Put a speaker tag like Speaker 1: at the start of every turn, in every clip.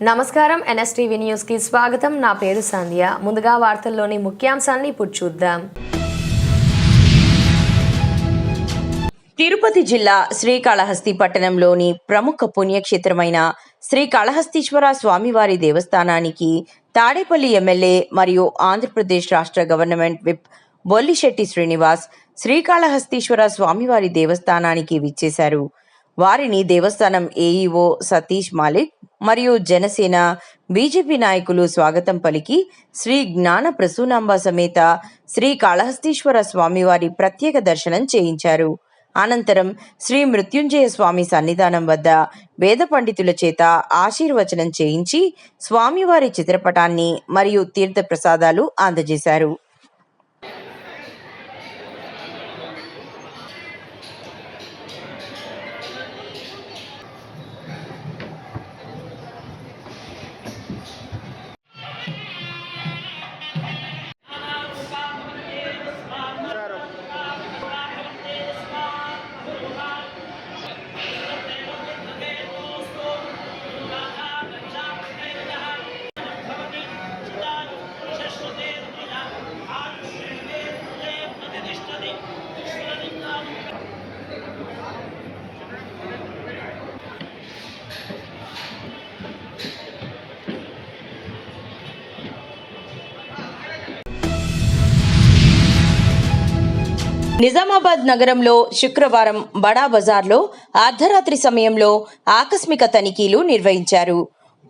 Speaker 1: నమస్కారం NSTV news కి స్వాగతం. నా పేరు సంధ్య. ముందుగా వార్తల్లోని ముఖ్యాంశాలను ఇప్పుడు చూద్దాం.
Speaker 2: తిరుపతి జిల్లా శ్రీకాళహస్తి పట్టణంలోని ప్రముఖ పుణ్యక్షేత్రమైన శ్రీకాళహస్తీశ్వర స్వామివారి దేవస్థానానికి తాడేపల్లి ఎమ్మెల్యే మరియు ఆంధ్రప్రదేశ్ రాష్ట్ర గవర్నమెంట్ విప్ బొల్లిశెట్టి శ్రీనివాస్ శ్రీకాళహస్తీశ్వర స్వామివారి దేవస్థానానికి విచ్చేశారు. వారిని దేవస్థానం ఏఈఓ సతీష్ మాలిక్ మరియు జనసేన బీజేపీ నాయకులు స్వాగతం పలికి శ్రీ జ్ఞాన ప్రసూనాంబ సమేత శ్రీ కాళహస్తీశ్వర స్వామివారి ప్రత్యేక దర్శనం చేయించారు. అనంతరం శ్రీ మృత్యుంజయ స్వామి సన్నిధానం వద్ద వేద పండితుల చేత ఆశీర్వచనం చేయించి స్వామివారి చిత్రపటాన్ని మరియు తీర్థ ప్రసాదాలు అందజేశారు. నిజామాబాద్ నగరంలో శుక్రవారం బడా బజార్లో అర్ధరాత్రి సమయంలో ఆకస్మిక తనిఖీలు నిర్వహించారు.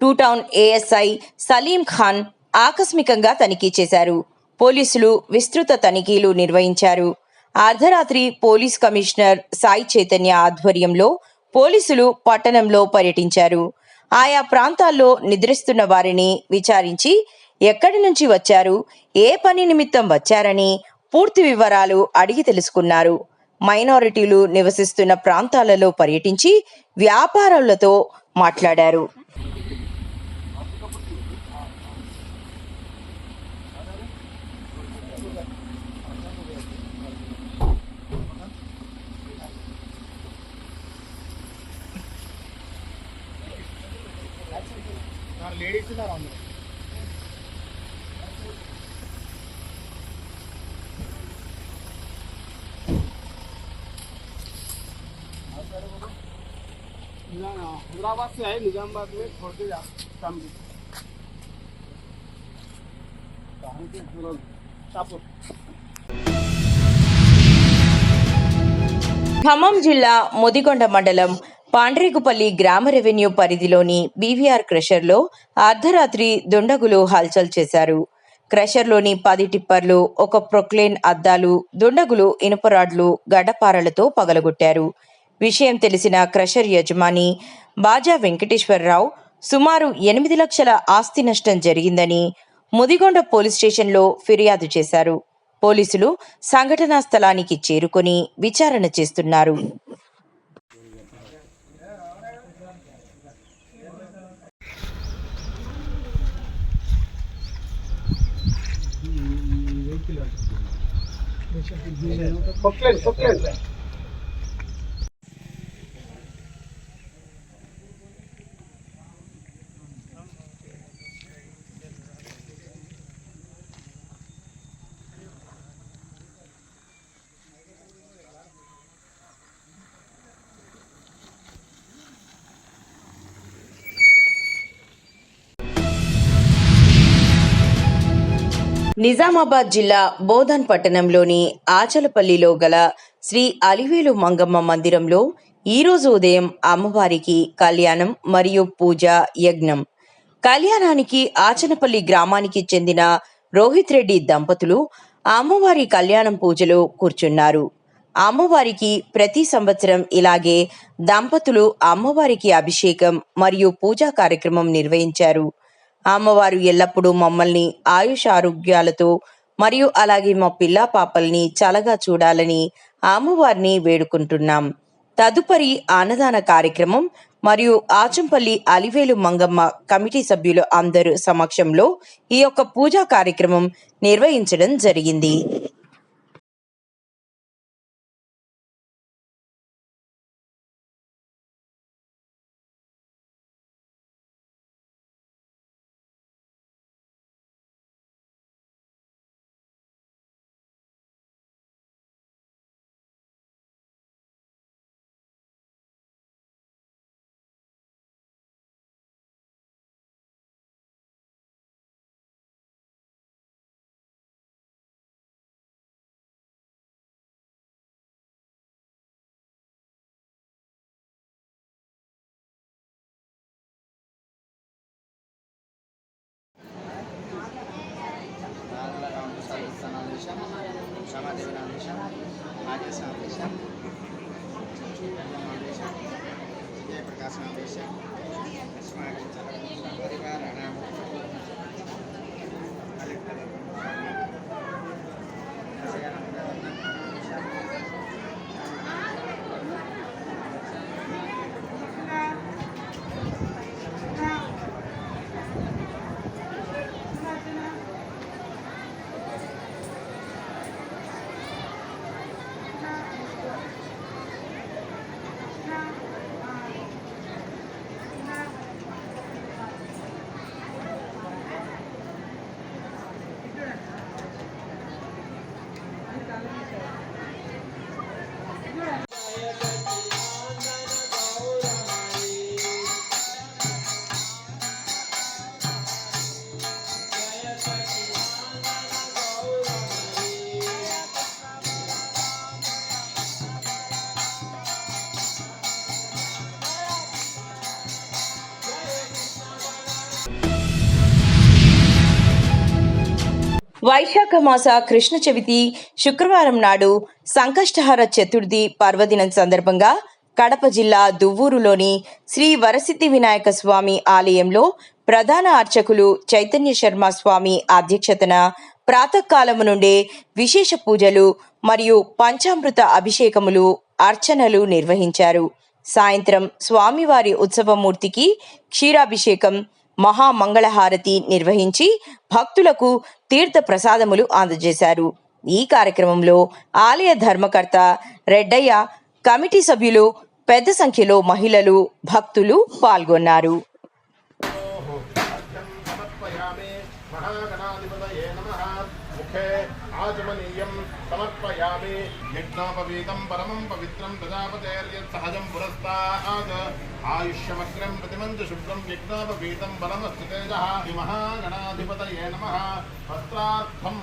Speaker 2: Two town ASI Salim Khan ఆకస్మికంగా తనిఖీ చేశారు. పోలీసులు విస్తృత తనిఖీలు నిర్వహించారు. అర్ధరాత్రి పోలీస్ కమిషనర్ సాయి చైతన్య ఆధ్వర్యంలో పోలీసులు పట్టణంలో పర్యటించారు. ఆయా ప్రాంతాల్లో నిద్రిస్తున్న వారిని విచారించి ఎక్కడి నుంచి వచ్చారు, ఏ పని నిమిత్తం వచ్చారని పూర్తి వివరాలు అడిగి తెలుసుకున్నారు. మైనారిటీలు నివసిస్తున్న ప్రాంతాలలో పర్యటించి వ్యాపారులతో మాట్లాడారు.
Speaker 3: हैदराबाद से आए, निजामाबाद में छोड़ के जा शाम शाहपुर.
Speaker 2: ఖమ్మం జిల్లా ముదిగొండ మండలం పాండ్రేగుపల్లి గ్రామ రెవెన్యూ పరిధిలోని బీవీఆర్ క్రషర్లో అర్ధరాత్రి దుండగులు హల్చల్ చేశారు. క్రషర్లోని 10 టిప్పర్లు, ఒక ప్రొక్లేన్ అద్దాలు దుండగులు ఇనుపరాడ్లు గడ్డపారలతో పగలగొట్టారు. విషయం తెలిసిన క్రషర్ యజమాని బాజా వెంకటేశ్వరరావు సుమారు 8 లక్షల ఆస్తి నష్టం జరిగిందని ముదిగొండ పోలీస్ స్టేషన్లో ఫిర్యాదు చేశారు. పోలీసులు సంఘటనా స్థలానికి చేరుకొని విచారణ చేస్తున్నారు. నిజామాబాద్ జిల్లా బోధన్ పట్టణంలోని ఆచలపల్లిలో గల శ్రీ అలివేలు మంగమ్మ మందిరంలో ఈరోజు ఉదయం అమ్మవారికి కళ్యాణం మరియు పూజ యజ్ఞం. కళ్యాణానికి ఆచనపల్లి గ్రామానికి చెందిన రోహిత్ రెడ్డి దంపతులు అమ్మవారి కళ్యాణం పూజలో కూర్చున్నారు. అమ్మవారికి ప్రతి సంవత్సరం ఇలాగే దంపతులు అమ్మవారికి అభిషేకం మరియు పూజా కార్యక్రమం నిర్వహించారు. అమ్మవారు ఎల్లప్పుడూ మమ్మల్ని ఆయుష్ ఆరోగ్యాలతో మరియు అలాగే మా పిల్ల పాపల్ని చల్లగా చూడాలని అమ్మవారిని వేడుకుంటున్నాం. తదుపరి అన్నదాన కార్యక్రమం మరియు ఆచంపల్లి అలివేలు మంగమ్మ కమిటీ సభ్యులు అందరూ సమక్షంలో ఈ యొక్క పూజా కార్యక్రమం నిర్వహించడం జరిగింది. వైశాఖ మాస కృష్ణ చవితి శుక్రవారం నాడు సంకష్టహర చతుర్థి పర్వదినం సందర్భంగా కడప జిల్లా దువ్వూరులోని శ్రీ వరసిద్ధి వినాయక స్వామి ఆలయంలో ప్రధాన అర్చకులు చైతన్య శర్మ స్వామి అధ్యక్షతన ప్రాతకాలము నుండే విశేష పూజలు మరియు పంచామృత అభిషేకములు అర్చనలు నిర్వహించారు. సాయంత్రం స్వామివారి ఉత్సవమూర్తికి క్షీరాభిషేకం మహామంగళహారతి నిర్వహించి భక్తులకు తీర్థ ప్రసాదములు అందజేశారు. ఈ కార్యక్రమంలో ఆలయ ధర్మకర్త రెడ్డయ్య, కమిటీ సభ్యులు, పెద్ద సంఖ్యలో మహిళలు, భక్తులు పాల్గొన్నారు.
Speaker 4: आचमनीयं समर्पयामि यज्ञोपवीतं परमं पवित्रं प्रजापतेर्यत्सहजं पुरस्तात् आयुष्यमग्रं प्रतिमञ्च शुभ्रं यज्ञोपवीतं बलमस्तु तेजः महागणाधिपतये नमः वस्त्रार्थं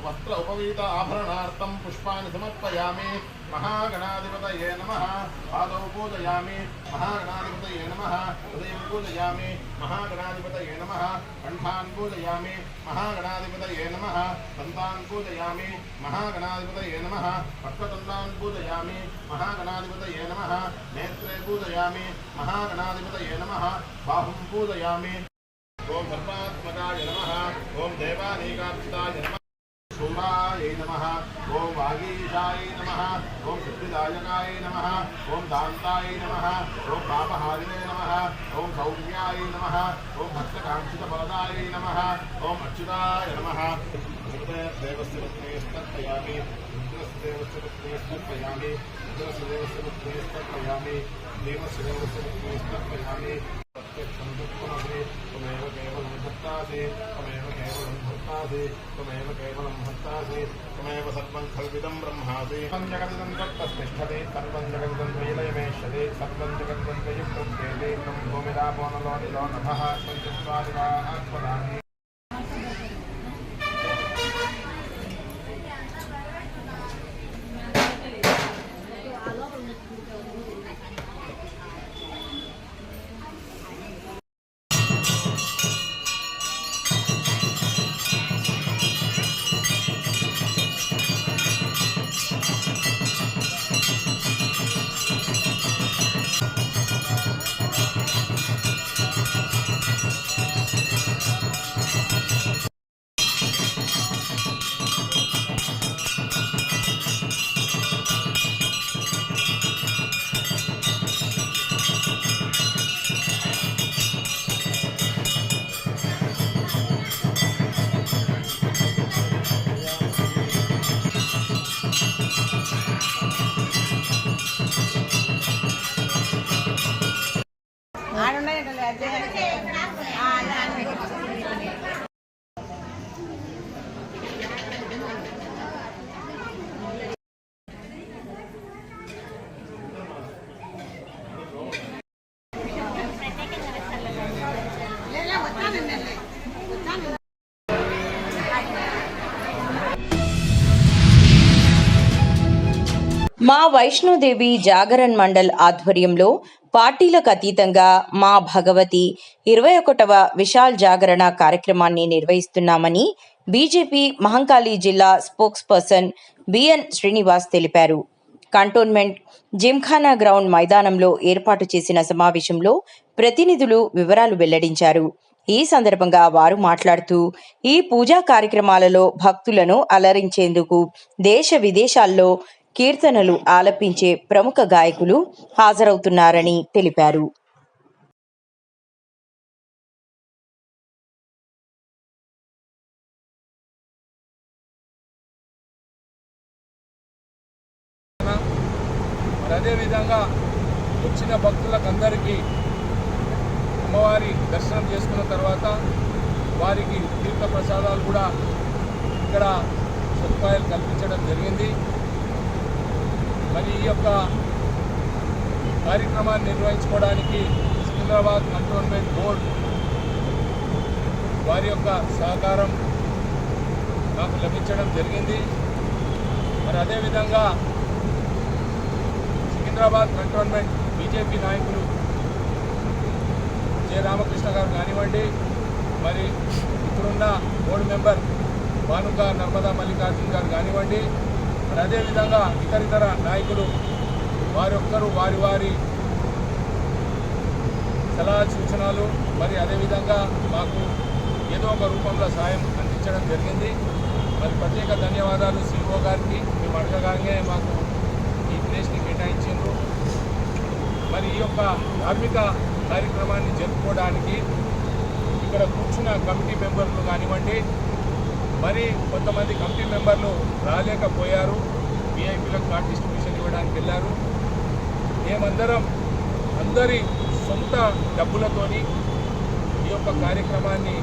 Speaker 4: वस्त्र उपवीत आभरणार्थं पुष्पाणि समर्पयामि महागणाधिपतये नमः पादौ पूजयामि महागणाधिपतये नमः हृदयं पूजयामि महागणाधिपतये नमः कण्ठान् पूजयामि महागणाधिपतये नमः दन्तान् पूजयामि महागणाधिपतये नमः पक्वदन्तान् पूजयामि महागणाधिपतये नमः नेत्रे पूजयामि महागणाधिपतये नमः बाहुं पूजयामि ओम सर्वात्मकाय नमः ओम देवानीकार्चिताय नमः शूलाय नमः ओम वागीशाय नमः ओम सिद्धिदायकाय नमः ओम दान्ताय नमः ओम पापहारिणे नमः ओम सौम्याय नमः ओम भक्तकांक्षितफलदाय नमः ओम अच्युताय नमः देवस्य पत्नी स्तर्पयामि रुद्रस्य देवस्य पत्नी स्तर्पयामि रुद्रस्य देवस्य पत्नी स्तर्पयामि देवस्य देवस्य पत्नी स्तर्पयामि प्रत्यक्षं दुःखमसि त्वमेव केवलं भक्तासि त्वमेव केवलं भक्तासि त्वमेव केवलं भक्तासि त्वमेव सर्वं खल्विदं ब्रह्मासि सर्वं जगदिदं तत्तस्तिष्ठति सर्वं जगदिदं त्वयिलयमेष्यति सर्वं जगदिदं त्वयिप्रोक्ष्यते त्वं भूमिरापो नलो निलो नभः सञ्चित्वादिवात्मदानि
Speaker 2: మా వైష్ణోదేవి జాగరణ్ మండల్ ఆధ్వర్యంలో పార్టీలకు అతీతంగా మా భగవతి 21వ విశాల్ జాగరణ కార్యక్రమాన్ని నిర్వహిస్తున్నామని బీజేపీ మహంకాళి జిల్లా స్పోక్స్ పర్సన్ బిఎన్ శ్రీనివాస్ తెలిపారు. కంటోన్మెంట్ జిమ్ఖానా గ్రౌండ్ మైదానంలో ఏర్పాటు చేసిన సమావేశంలో ప్రతినిధులు వివరాలు వెల్లడించారు. ఈ సందర్భంగా వారు మాట్లాడుతూ ఈ పూజా కార్యక్రమాలలో భక్తులను అలరించేందుకు దేశ విదేశాల్లో కీర్తనలు ఆలపించే ప్రముఖ గాయకులు హాజరవుతున్నారని తెలిపారు.
Speaker 3: అదేవిధంగా వచ్చిన భక్తులకందరికీ అమ్మవారి దర్శనం చేసుకున్న తర్వాత వారికి తీర్థ ప్రసాదాలు కూడా ఇక్కడ సదుపాయాలు కల్పించడం జరిగింది. మరి ఈ యొక్క కార్యక్రమాన్ని నిర్వహించుకోవడానికి సికింద్రాబాద్ కంటోన్మెంట్ బోర్డ్ వారి యొక్క సహకారం నాకు లభించడం జరిగింది. మరి అదేవిధంగా సికింద్రాబాద్ కంటోన్మెంట్ బీజేపీ నాయకులు జె రామకృష్ణ గారు కానివ్వండి, మరి ఇప్పుడున్న బోర్డు మెంబర్ భానుక నర్మదా మల్లికార్జున్ గారు కానివ్వండి, మరి అదేవిధంగా ఇతర నాయకులు వారి వారి సలహా సూచనలు మరి అదేవిధంగా మాకు ఏదో ఒక రూపంలో సాయం అందించడం జరిగింది. మరి ప్రత్యేక ధన్యవాదాలు సిఓ గారికి. మేము అడగగానే మాకు ఈ ప్లేస్ని కేటాయించారు. మరి ఈ యొక్క ధార్మిక కార్యక్రమాన్ని జరుపుకోవడానికి ఇక్కడ కూర్చున్న కమిటీ మెంబర్లు కానివ్వండి, మరి కొంతమంది కమిటీ మెంబర్లు రాలేకపోయారు, విఐపీలకు కార్డ్ డిస్ట్రిబ్యూషన్ ఇవ్వడానికి వెళ్ళారు. మేమందరం అందరి సొంత డబ్బులతోని ఈ యొక్క కార్యక్రమాన్ని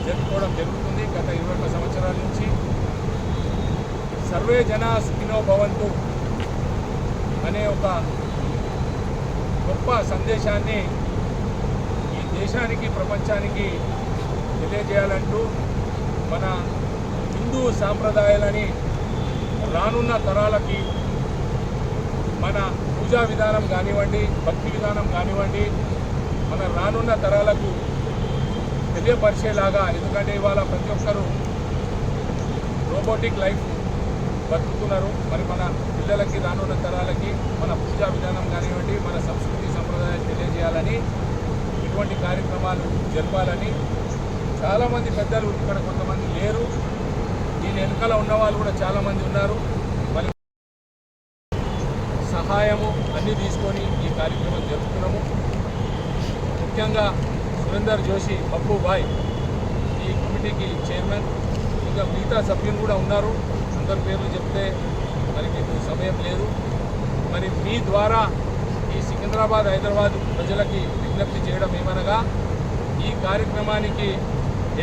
Speaker 3: జరుపుకోవడం జరుగుతుంది. గత 21 సంవత్సరాల నుంచి సర్వే జనా సుఖినో భవంతు అనే ఒక గొప్ప సందేశాన్ని ఈ దేశానికి ప్రపంచానికి తెలియజేయాలంటూ మన హిందూ సాంప్రదాయాలని రానున్న తరాలకి మన పూజా విధానం కానివ్వండి, భక్తి విధానం కానివ్వండి, మన రానున్న తరాలకు తెలియపరిచేలాగా. ఎందుకంటే ఇవాళ ప్రతి ఒక్కరూ రోబోటిక్ లైఫ్ బతుకుతున్నారు. మరి మన పిల్లలకి రానున్న తరాలకి మన పూజా విధానం కానివ్వండి, మన సంస్కృతి సంప్రదాయాలు తెలియజేయాలని ఇటువంటి కార్యక్రమాలు జరపాలని చాలామంది పెద్దలు ఇక్కడ కొంతమంది లేరు. దీని వెనుకల ఉన్న వాళ్ళు కూడా చాలామంది ఉన్నారు. మరి సహాయము అన్నీ తీసుకొని ఈ కార్యక్రమం జరుపుతున్నాము. ముఖ్యంగా సురేందర్ జోషి, పప్పు బాయ్ ఈ కమిటీకి చైర్మన్, ఇంకా మిగతా సభ్యులు కూడా ఉన్నారు. అందరి పేర్లు చెప్తే మరి మీకు సమయం లేదు. మరి మీ ద్వారా ఈ సికింద్రాబాద్ హైదరాబాద్ ప్రజలకి విజ్ఞప్తి చేయడం ఏమనగా, ఈ కార్యక్రమానికి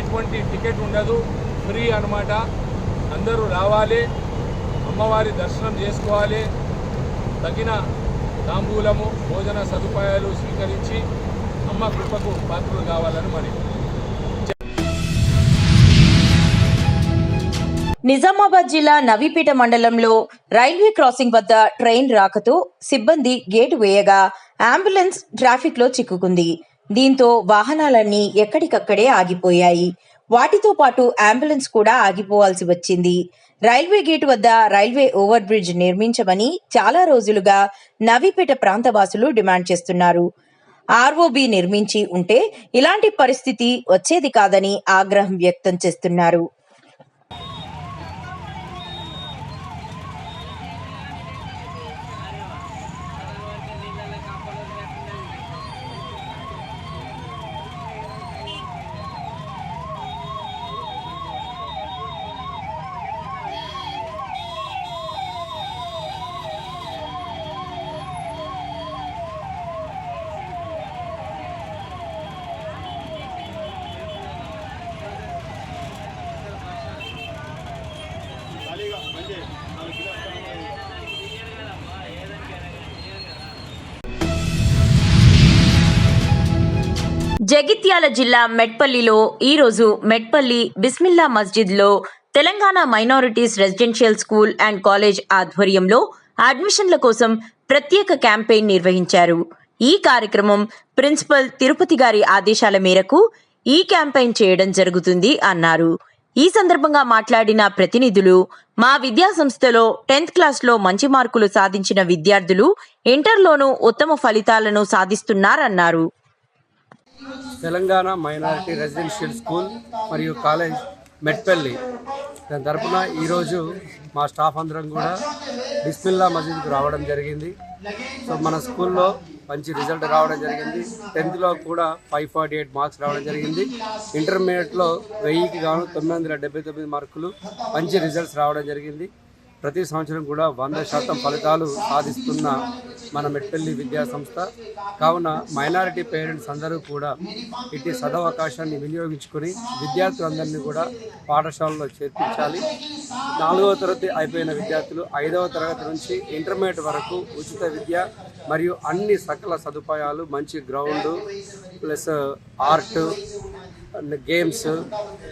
Speaker 3: ఎటువంటి టికెట్ ఉండదు, ఫ్రీ అన్నమాట. అందరూ రావాలి, అమ్మవారి దర్శనం చేసుకోవాలి, తగిన తాంబూలము భోజన సదుపాయాలు స్వీకరించి అమ్మ కృపకు పాత్రలు కావాలని మరి.
Speaker 2: నిజామాబాద్ జిల్లా నవీపేట మండలంలో రైల్వే క్రాసింగ్ వద్ద ట్రైన్ రాకతో సిబ్బంది గేటు వేయగా అంబులెన్స్ ట్రాఫిక్ లో చిక్కుకుంది. దీంతో వాహనాలన్నీ ఎక్కడికక్కడే ఆగిపోయాయి. వాటితో పాటు అంబులెన్స్ కూడా ఆగిపోవాల్సి వచ్చింది. రైల్వే గేటు వద్ద రైల్వే ఓవర్ బ్రిడ్జ్ నిర్మించమని చాలా రోజులుగా నవీపేట ప్రాంతవాసులు డిమాండ్ చేస్తున్నారు. ఆర్ఓబి నిర్మించి ఉంటే ఇలాంటి పరిస్థితి వచ్చేది కాదని ఆగ్రహం వ్యక్తం చేస్తున్నారు. జగిత్యాల జిల్లా మెట్పల్లిలో ఈరోజు మెట్పల్లి బిస్మిల్లా మస్జిద్లో Telangana minorities residential school and college ఆధ్వర్యంలో అడ్మిషన్ల కోసం ప్రత్యేక క్యాంపెయిన్ నిర్వహించారు. ఈ కార్యక్రమం ప్రిన్సిపల్ తిరుపతి గారి ఆదేశాల మేరకు ఈ క్యాంపెయిన్ చేయడం జరుగుతుంది అన్నారు. ఈ సందర్భంగా మాట్లాడిన ప్రతినిధులు మా విద్యా సంస్థలో 10th క్లాస్లో మంచి మార్కులు సాధించిన విద్యార్థులు ఇంటర్లోనూ ఉత్తమ ఫలితాలను సాధిస్తున్నారన్నారు.
Speaker 5: తెలంగాణ మైనారిటీ రెసిడెన్షియల్ స్కూల్ మరియు కాలేజ్ మెట్పల్లి దాని తరపున ఈరోజు మా స్టాఫ్ అందరం కూడా బిస్మిల్లా మసీద్కు రావడం జరిగింది. సో మన స్కూల్లో మంచి రిజల్ట్ రావడం జరిగింది. 10th కూడా 548 మార్క్స్ రావడం జరిగింది. ఇంటర్మీడియట్లో 1000కి గాను 979 మార్కులు మంచి రిజల్ట్స్ రావడం జరిగింది. ప్రతి సంవత్సరం కూడా 100% ఫలితాలు సాధిస్తున్న మన మెట్పల్లి విద్యా సంస్థ. కావున మైనారిటీ పేరెంట్స్ అందరూ కూడా ఇటు సదవకాశాన్ని వినియోగించుకొని విద్యార్థులందరినీ కూడా పాఠశాలలో చేర్పించాలి. 4వ తరగతి అయిపోయిన విద్యార్థులు 5వ తరగతి నుంచి ఇంటర్మీడియట్ వరకు ఉచిత విద్య మరియు అన్ని సకల సదుపాయాలు, మంచి ground plus art, games,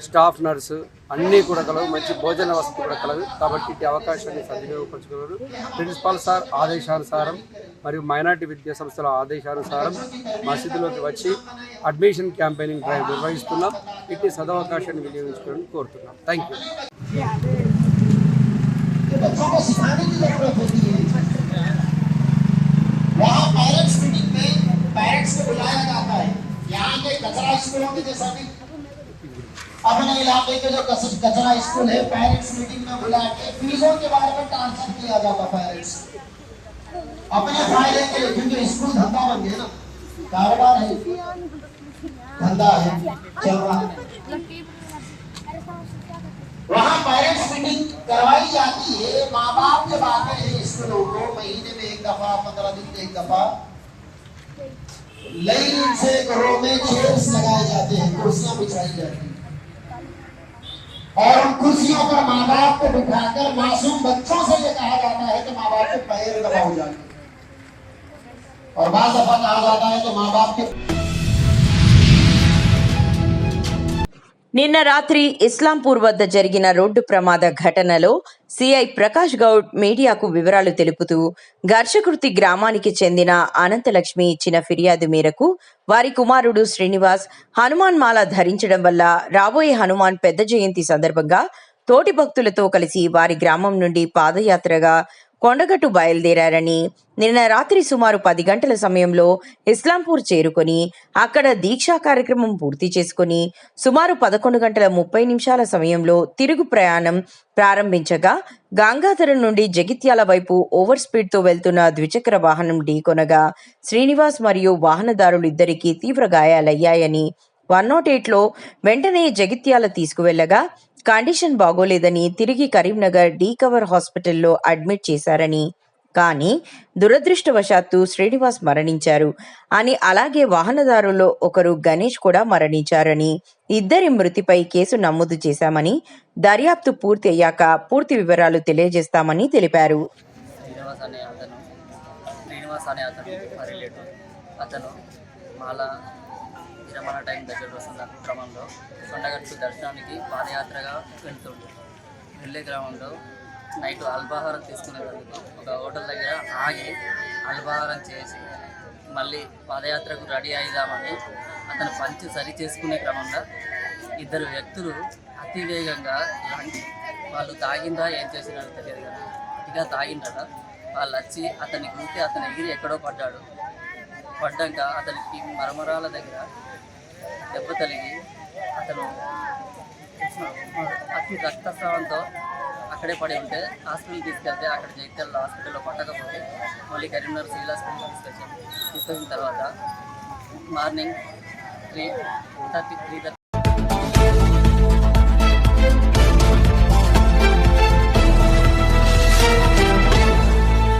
Speaker 5: staff nurse అన్నీ కూడా కలవు. మంచి భోజన వసతి కూడా కలదు. కాబట్టి ఈ అవకాశాన్ని సద్వినియోగపరచుకోగలరు. ప్రిన్సిపాల్ సార్ ఆదేశానుసారం మరియు మైనార్టీ విద్యా సంస్థల ఆదేశానుసారం మసీదులోకి వచ్చి అడ్మిషన్ క్యాంపెయినింగ్ డ్రైవ్ నిర్వహిస్తున్నాం. ఇట్టి సదవకాశాన్ని వినియోగించుకోవాలని కోరుతున్నాం. Thank you.
Speaker 6: अपने इलाके के जो कचरा स्कूल है, पेरेंट्स मीटिंग में बुला के फीसों के बारे में ट्रांसफर किया जाता पेरेंट्स अपने फायदे के लिए, क्योंकि स्कूल धंधा बन गया ना, कारोबार है, धंधा है, चल रहा है। वहाँ पेरेंट्स मीटिंग करवाई जाती है, माँ बाप जब आते हैं स्कूलों को महीने में 1 दफा, 15 दिन में 1 दफा लाइन से घरों में चेयर्स लगाए जाते हैं, कुर्सियां बिछाई जाती हैं और उन कुर्सियों पर माँ बाप को बिठाकर मासूम बच्चों से ये कहा जाता है कि माँ बाप के पैर दबाओ जाए और बाद दफा कहा जाता है कि माँ बाप के
Speaker 2: నిన్న రాత్రి ఇస్లాంపూర్ వద్ద జరిగిన రోడ్డు ప్రమాద ఘటనలో సిఐ ప్రకాష్ గౌడ్ మీడియాకు వివరాలు తెలుపుతూ ఘర్షకృతి గ్రామానికి చెందిన అనంతలక్ష్మి ఇచ్చిన ఫిర్యాదు మేరకు వారి కుమారుడు శ్రీనివాస్ హనుమాన్ మాల ధరించడం వల్ల రాబోయే హనుమాన్ పెద్ద జయంతి సందర్భంగా తోటి భక్తులతో కలిసి వారి గ్రామం నుండి పాదయాత్రగా కొండగట్టు బయలుదేరారని, నిన్న రాత్రి సుమారు 10 గంటల సమయంలో ఇస్లాంపూర్ చేరుకొని అక్కడ దీక్షా కార్యక్రమం పూర్తి చేసుకుని సుమారు 11:30 సమయంలో తిరుగు ప్రయాణం ప్రారంభించగా గంగాధరం నుండి జగిత్యాల వైపు ఓవర్ స్పీడ్తో వెళ్తున్న ద్విచక్ర వాహనం ఢీకొనగా శ్రీనివాస్ మరియు వాహనదారులు ఇద్దరికీ తీవ్ర గాయాలయ్యాయని, 108లో వెంటనే జగిత్యాల తీసుకువెళ్లగా కండిషన్ బాగోలేదని తిరిగి కరీంనగర్ డీకవర్ హాస్పిటల్లో అడ్మిట్ చేశారని, కానీ దురదృష్టవశాత్తు శ్రీనివాస్ మరణించారు అని, అలాగే వాహనదారుల్లో ఒకరు గణేష్ కూడా మరణించారని, ఇద్దరి మృతిపై కేసు నమోదు చేశామని, దర్యాప్తు పూర్తి అయ్యాక పూర్తి వివరాలు తెలియజేస్తామని తెలిపారు.
Speaker 7: విరమణ టైం దగ్గరకు వస్తున్న క్రమంలో కొండగట్టు దర్శనానికి పాదయాత్రగా వెళ్ళే క్రమంలో నైట్ అల్పాహారం తీసుకునేందుకు ఒక హోటల్ దగ్గర ఆగి అల్పాహారం చేసి మళ్ళీ పాదయాత్రకు రెడీ అయిదామని అతను పంచి సరి చేసుకునే క్రమంలో ఇద్దరు వ్యక్తులు అతి వేగంగా వాళ్ళు తాగిందా ఏం చేసినారో తెలియదు కదా, అతిగా తాగిందట. వాళ్ళు వచ్చి అతన్ని గుర్తి అతను ఎగిరి ఎక్కడో పడ్డాక అతనికి మరమరాల దగ్గర దెబ్బ తగిలి అతను అతి రక్తస్రావంతో అక్కడే పడి ఉంటే హాస్పిటల్ తీసుకెళ్తే అక్కడ జగిత్యాల హాస్పిటల్లో పట్టకపోతే మళ్ళీ కరీంనగర్ సివిల్ హాస్పిటల్ తీసుకొచ్చిన తర్వాత మార్నింగ్ 3:30